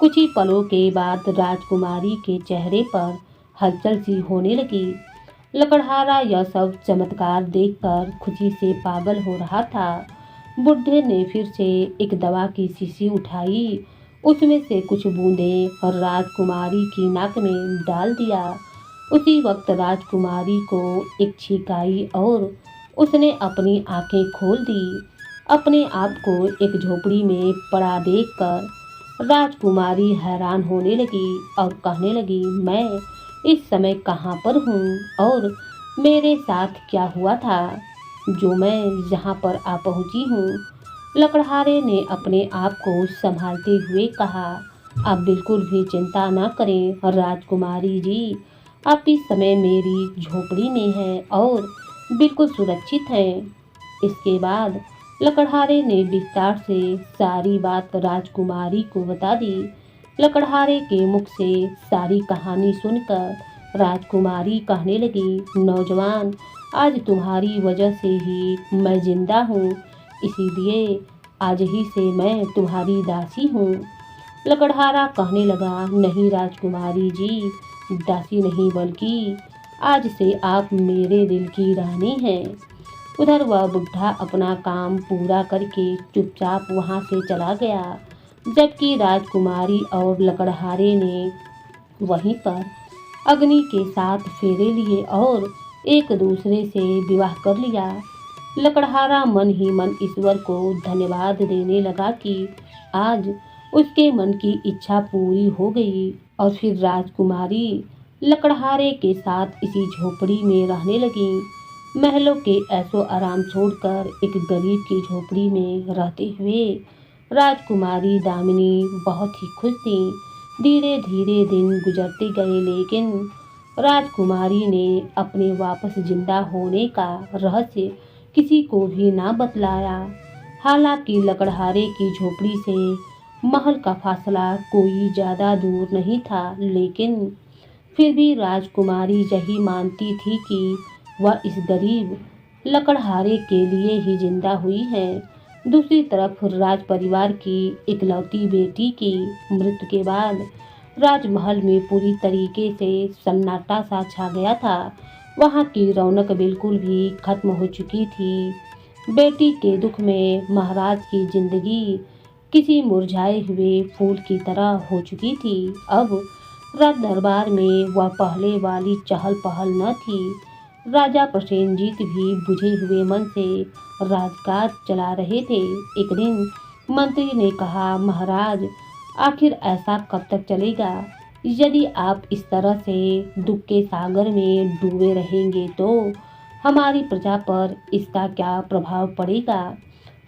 कुछ ही पलों के बाद राजकुमारी के चेहरे पर हलचल सी होने लगी। लकड़हारा यह सब चमत्कार देखकर खुशी से पागल हो रहा था। बुढ़े ने फिर से एक दवा की शीशी उठाई, उसमें से कुछ बूंदें और राजकुमारी की नाक में डाल दिया। उसी वक्त राजकुमारी को एक छींक आई और उसने अपनी आंखें खोल दी। अपने आप को एक झोपड़ी में पड़ा देखकर राजकुमारी हैरान होने लगी और कहने लगी, मैं इस समय कहाँ पर हूँ और मेरे साथ क्या हुआ था जो मैं यहाँ पर आ पहुँची हूँ। लकड़हारे ने अपने आप को संभालते हुए कहा, आप बिल्कुल भी चिंता न करें राजकुमारी जी, आप इस समय मेरी झोपड़ी में हैं और बिल्कुल सुरक्षित हैं। इसके बाद लकड़हारे ने विस्तार से सारी बात राजकुमारी को बता दी। लकड़हारे के मुख से सारी कहानी सुनकर राजकुमारी कहने लगी, नौजवान, आज तुम्हारी वजह से ही मैं जिंदा हूँ, इसीलिए आज ही से मैं तुम्हारी दासी हूँ। लकड़हारा कहने लगा, नहीं राजकुमारी जी, दासी नहीं बल्कि आज से आप मेरे दिल की रानी हैं। उधर वह बुढ़ा अपना काम पूरा करके चुपचाप वहाँ से चला गया, जबकि राजकुमारी और लकड़हारे ने वहीं पर अग्नि के साथ फेरे लिए और एक दूसरे से विवाह कर लिया। लकड़हारा मन ही मन ईश्वर को धन्यवाद देने लगा कि आज उसके मन की इच्छा पूरी हो गई और फिर राजकुमारी लकड़हारे के साथ इसी झोपड़ी में रहने लगी। महलों के ऐशो आराम छोड़कर एक गरीब की झोपड़ी में रहते हुए राजकुमारी दामिनी बहुत ही खुश थी। धीरे धीरे दिन गुजरते गए, लेकिन राजकुमारी ने अपने वापस जिंदा होने का रहस्य किसी को भी ना बतलाया। हालांकि लकड़हारे की झोपड़ी से महल का फासला कोई ज़्यादा दूर नहीं था, लेकिन फिर भी राजकुमारी यही मानती थी कि वह इस गरीब लकड़हारे के लिए ही जिंदा हुई है। दूसरी तरफ राज परिवार की इकलौती बेटी की मृत्यु के बाद राजमहल में पूरी तरीके से सन्नाटा सा छा गया था। वहाँ की रौनक बिल्कुल भी खत्म हो चुकी थी। बेटी के दुख में महाराज की जिंदगी किसी मुरझाए हुए फूल की तरह हो चुकी थी। अब राज दरबार में वह पहले वाली चहल पहल न थी। राजा प्रसेनजीत भी बुझे हुए मन से राजकाज चला रहे थे। एक दिन मंत्री ने कहा, महाराज, आखिर ऐसा कब तक चलेगा? यदि आप इस तरह से दुख के सागर में डूबे रहेंगे तो हमारी प्रजा पर इसका क्या प्रभाव पड़ेगा?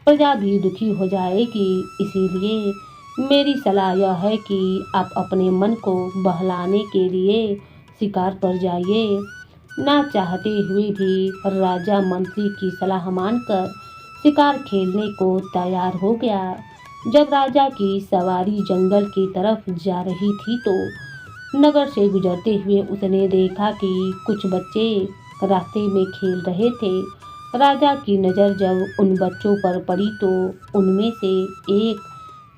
प्रजा भी दुखी हो जाएगी। इसीलिए मेरी सलाह यह है कि आप अपने मन को बहलाने के लिए शिकार पर जाइए। ना चाहते हुए भी राजा मंत्री की सलाह मानकर शिकार खेलने को तैयार हो गया। जब राजा की सवारी जंगल की तरफ जा रही थी तो नगर से गुजरते हुए उसने देखा कि कुछ बच्चे रास्ते में खेल रहे थे। राजा की नज़र जब उन बच्चों पर पड़ी तो उनमें से एक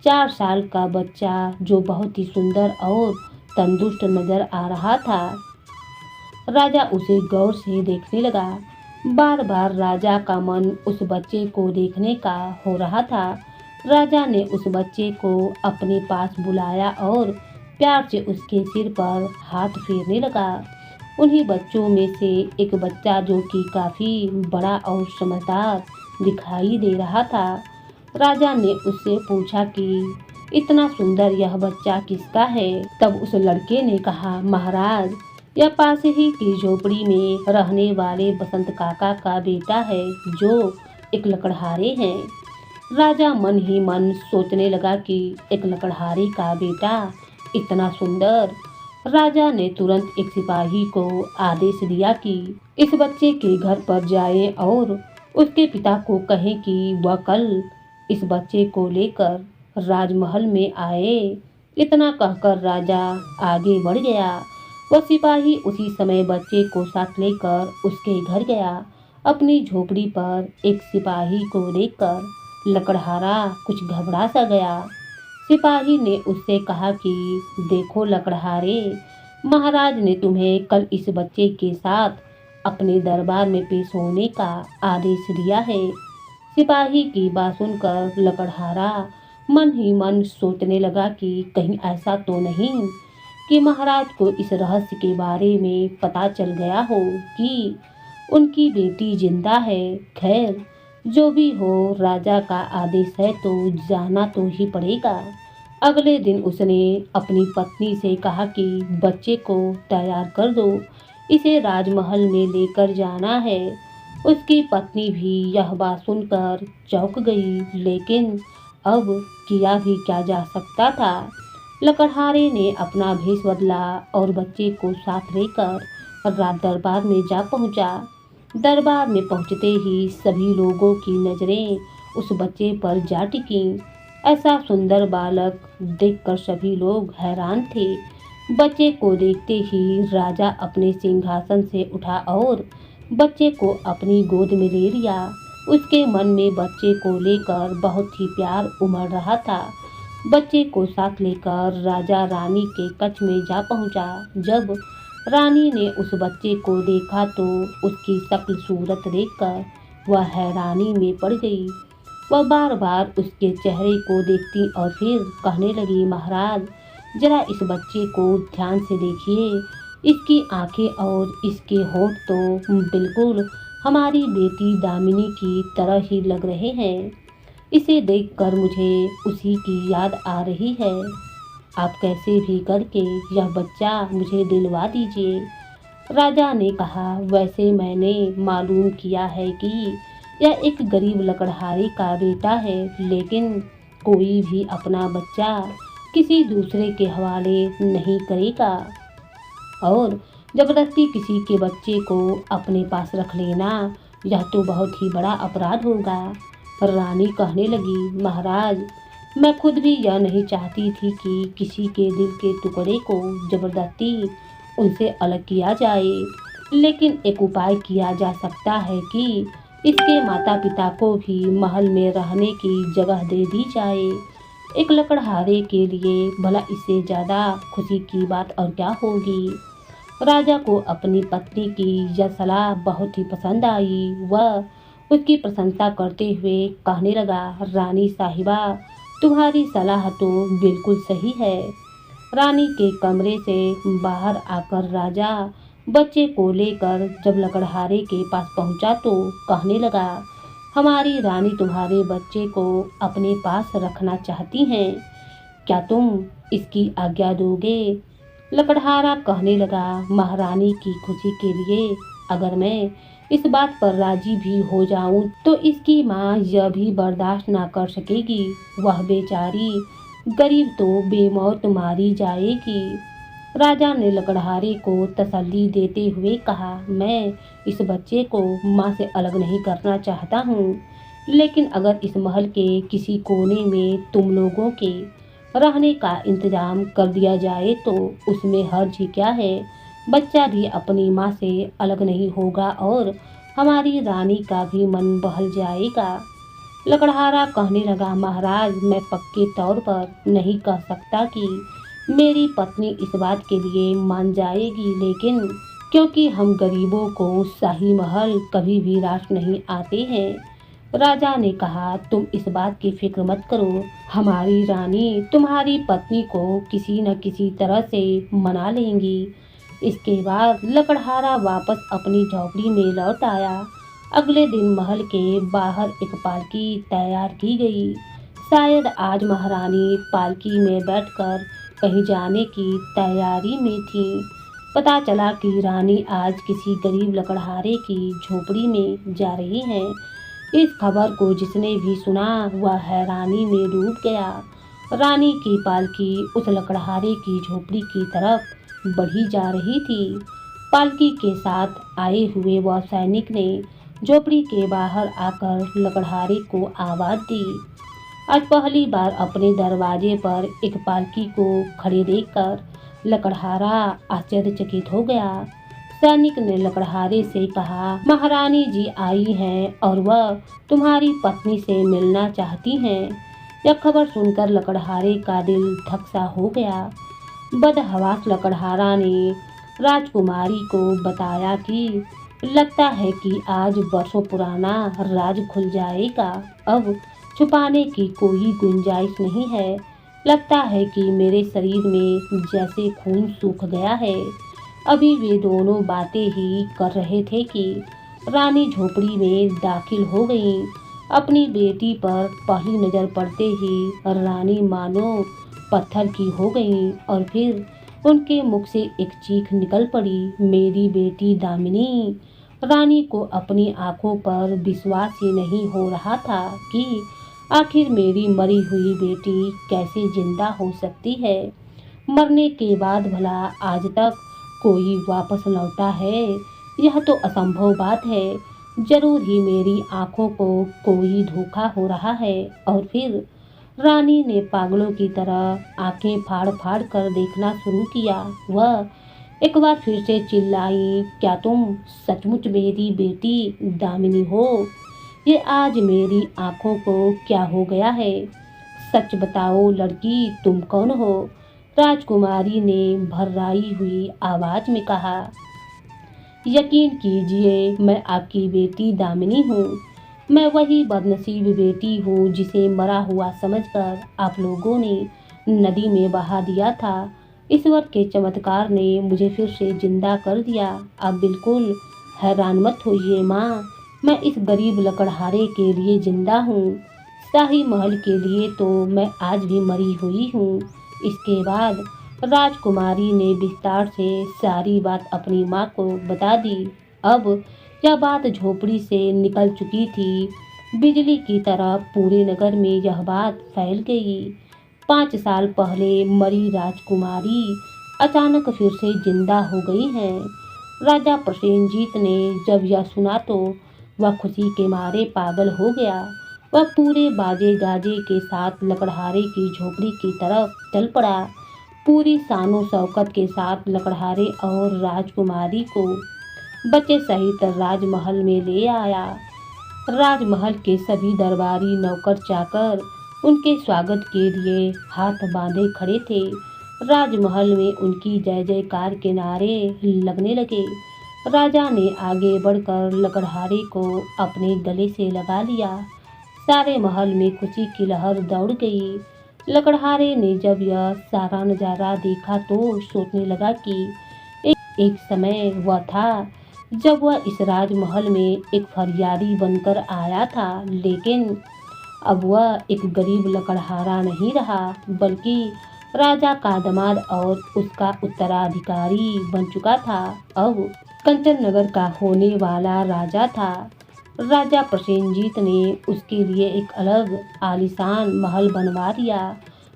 4 साल का बच्चा, जो बहुत ही सुंदर और तंदुरुस्त नजर आ रहा था, राजा उसे गौर से देखने लगा। बार बार राजा का मन उस बच्चे को देखने का हो रहा था। राजा ने उस बच्चे को अपने पास बुलाया और प्यार से उसके सिर पर हाथ फेरने लगा। उन्हीं बच्चों में से एक बच्चा, जो कि काफी बड़ा और समझदार दिखाई दे रहा था, राजा ने उससे पूछा कि इतना सुंदर यह बच्चा किसका है। तब उस लड़के ने कहा, महाराज, यह पास ही की झोपड़ी में रहने वाले बसंत काका का बेटा है, जो एक लकड़हारे हैं। राजा मन ही मन सोचने लगा कि एक लकड़हारे का बेटा इतना सुंदर। राजा ने तुरंत एक सिपाही को आदेश दिया कि इस बच्चे के घर पर जाए और उसके पिता को कहें कि वह कल इस बच्चे को लेकर राजमहल में आए। इतना कहकर राजा आगे बढ़ गया। वह सिपाही उसी समय बच्चे को साथ लेकर उसके घर गया। अपनी झोपड़ी पर एक सिपाही को देखकर लकड़हारा कुछ घबरा सा गया। सिपाही ने उससे कहा कि देखो लकड़हारे, महाराज ने तुम्हें कल इस बच्चे के साथ अपने दरबार में पेश होने का आदेश दिया है। सिपाही की बात सुनकर लकड़हारा मन ही मन सोचने लगा कि कहीं ऐसा तो नहीं कि महाराज को इस रहस्य के बारे में पता चल गया हो कि उनकी बेटी जिंदा है। खैर, जो भी हो, राजा का आदेश है तो जाना तो ही पड़ेगा। अगले दिन उसने अपनी पत्नी से कहा कि बच्चे को तैयार कर दो, इसे राजमहल में लेकर जाना है। उसकी पत्नी भी यह बात सुनकर चौंक गई, लेकिन अब किया भी क्या जा सकता था। लकड़हारे ने अपना भेष बदला और बच्चे को साथ लेकर रात दरबार में जा पहुंचा। दरबार में पहुंचते ही सभी लोगों की नजरें उस बच्चे पर जा टिकी। ऐसा सुंदर बालक देखकर सभी लोग हैरान थे। बच्चे को देखते ही राजा अपने सिंहासन से उठा और बच्चे को अपनी गोद में ले लिया। उसके मन में बच्चे को लेकर बहुत ही प्यार उमड़ रहा था। बच्चे को साथ लेकर राजा रानी के कक्ष में जा पहुंचा। जब रानी ने उस बच्चे को देखा तो उसकी शक्ल सूरत देखकर वह हैरानी में पड़ गई। वह बार बार उसके चेहरे को देखती और फिर कहने लगी, महाराज, जरा इस बच्चे को ध्यान से देखिए। इसकी आंखें और इसके होंठ तो बिल्कुल हमारी बेटी दामिनी की तरह ही लग रहे हैं। इसे देखकर मुझे उसी की याद आ रही है। आप कैसे भी करके यह बच्चा मुझे दिलवा दीजिए। राजा ने कहा, वैसे मैंने मालूम किया है कि यह एक गरीब लकड़हारे का बेटा है, लेकिन कोई भी अपना बच्चा किसी दूसरे के हवाले नहीं करेगा और जबरदस्ती किसी के बच्चे को अपने पास रख लेना, यह तो बहुत ही बड़ा अपराध होगा। रानी कहने लगी, महाराज, मैं खुद भी यह नहीं चाहती थी कि किसी के दिल के टुकड़े को जबरदस्ती उनसे अलग किया जाए, लेकिन एक उपाय किया जा सकता है कि इसके माता पिता को भी महल में रहने की जगह दे दी जाए। एक लकड़हारे के लिए भला इससे ज़्यादा खुशी की बात और क्या होगी। राजा को अपनी पत्नी की यह सलाह बहुत ही पसंद आई। वह उसकी प्रशंसा करते हुए कहने लगा, रानी साहिबा, तुम्हारी सलाह तो बिल्कुल सही है। रानी के कमरे से बाहर आकर राजा बच्चे को लेकर जब लकड़हारे के पास पहुंचा तो कहने लगा, हमारी रानी तुम्हारे बच्चे को अपने पास रखना चाहती हैं, क्या तुम इसकी आज्ञा दोगे। लकड़हारा कहने लगा, महारानी की खुशी के लिए अगर मैं इस बात पर राजी भी हो जाऊं तो इसकी माँ यह भी बर्दाश्त ना कर सकेगी। वह बेचारी गरीब तो बेमौत मारी जाएगी। राजा ने लकड़हारे को तसल्ली देते हुए कहा, मैं इस बच्चे को माँ से अलग नहीं करना चाहता हूँ, लेकिन अगर इस महल के किसी कोने में तुम लोगों के रहने का इंतजाम कर दिया जाए तो उसमें हर्ज ही क्या है। बच्चा भी अपनी माँ से अलग नहीं होगा और हमारी रानी का भी मन बहल जाएगा। लकड़हारा कहने लगा, महाराज, मैं पक्के तौर पर नहीं कह सकता कि मेरी पत्नी इस बात के लिए मान जाएगी, लेकिन क्योंकि हम गरीबों को शाही महल कभी भी रास नहीं आते हैं। राजा ने कहा, तुम इस बात की फिक्र मत करो, हमारी रानी तुम्हारी पत्नी को किसी न किसी तरह से मना लेंगी। इसके बाद लकड़हारा वापस अपनी झोपड़ी में लौट आया। अगले दिन महल के बाहर एक पालकी तैयार की गई। शायद आज महारानी पालकी में बैठकर कहीं जाने की तैयारी में थी। पता चला कि रानी आज किसी गरीब लकड़हारे की झोपड़ी में जा रही हैं। इस खबर को जिसने भी सुना वह हैरानी में डूब गया। रानी की पालकी उस लकड़हारे की झोपड़ी की तरफ बढ़ी जा रही थी। पालकी के साथ आए हुए वह सैनिक ने झोपड़ी के बाहर आकर लकड़हारे को आवाज दी। आज पहली बार अपने दरवाजे पर एक पालकी को खड़े देखकर लकड़हारा आश्चर्यचकित हो गया। सैनिक ने लकड़हारे से कहा, महारानी जी आई हैं और वह तुम्हारी पत्नी से मिलना चाहती हैं। यह खबर सुनकर लकड़हारे का दिल धक सा हो गया। बदहवास लकड़हारा ने राजकुमारी को बताया कि लगता है कि आज बरसों पुराना राज खुल जाएगा। अब छुपाने की कोई गुंजाइश नहीं है। लगता है कि मेरे शरीर में जैसे खून सूख गया है। अभी वे दोनों बातें ही कर रहे थे कि रानी झोपड़ी में दाखिल हो गईं। अपनी बेटी पर पहली नज़र पड़ते ही रानी मानो पत्थर की हो गईं और फिर उनके मुख से एक चीख निकल पड़ी, मेरी बेटी दामिनी। रानी को अपनी आंखों पर विश्वास ही नहीं हो रहा था कि आखिर मेरी मरी हुई बेटी कैसे जिंदा हो सकती है। मरने के बाद भला आज तक कोई वापस लौटा है? यह तो असंभव बात है। जरूर ही मेरी आंखों को कोई धोखा हो रहा है। और फिर रानी ने पागलों की तरह आंखें फाड़ फाड़ कर देखना शुरू किया। वह एक बार फिर से चिल्लाई, क्या तुम सचमुच मेरी बेटी दामिनी हो? ये आज मेरी आंखों को क्या हो गया है? सच बताओ लड़की, तुम कौन हो? राजकुमारी ने भर्राई हुई आवाज में कहा। यकीन कीजिए, मैं आपकी बेटी दामिनी हूँ। मैं वही बदनसीब बेटी हूँ जिसे मरा हुआ समझकर आप लोगों ने नदी में बहा दिया था। ईश्वर के चमत्कार ने मुझे फिर से जिंदा कर दिया। आप बिल्कुल हैरान मत होइए माँ, मैं इस गरीब लकड़हारे के लिए जिंदा हूँ। शाही महल के लिए तो मैं आज भी मरी हुई हूँ। इसके बाद राजकुमारी ने विस्तार से सारी बात अपनी माँ को बता दी। अब यह बात झोपड़ी से निकल चुकी थी। बिजली की तरह पूरे नगर में यह बात फैल गई। 5 साल पहले मरी राजकुमारी अचानक फिर से जिंदा हो गई हैं। राजा प्रसेनजीत ने जब यह सुना तो वह खुशी के मारे पागल हो गया। वह पूरे बाजे गाजे के साथ लकड़हारे की झोपड़ी की तरफ चल पड़ा। पूरी शानो शौकत के साथ लकड़हारे और राजकुमारी को बच्चे सहित राजमहल में ले आया। राजमहल के सभी दरबारी नौकर चाकर उनके स्वागत के लिए हाथ बांधे खड़े थे। राजमहल में उनकी जय जयकार के नारे लगने लगे। राजा ने आगे बढ़कर लकड़हारे को अपने गले से लगा लिया। सारे महल में खुशी की लहर दौड़ गई। लकड़हारे ने जब यह सारा नज़ारा देखा तो सोचने लगा कि एक समय वह था जब वह इस राजमहल में एक फरियादी बनकर आया था, लेकिन अब वह एक गरीब लकड़हारा नहीं रहा बल्कि राजा का दामाद और उसका उत्तराधिकारी बन चुका था। अब कंचन नगर का होने वाला राजा था। राजा प्रसेनजीत ने उसके लिए एक अलग आलीशान महल बनवा दिया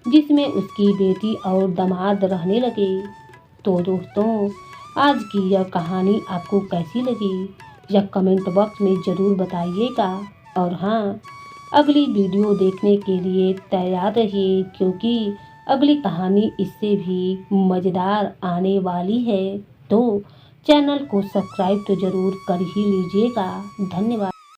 जिसमें उसकी बेटी और दामाद रहने लगे। तो दोस्तों, आज की यह कहानी आपको कैसी लगी यह कमेंट बॉक्स में ज़रूर बताइएगा। और हाँ, अगली वीडियो देखने के लिए तैयार रहिए क्योंकि अगली कहानी इससे भी मज़ेदार आने वाली है। तो चैनल को सब्सक्राइब तो ज़रूर कर ही लीजिएगा। धन्यवाद।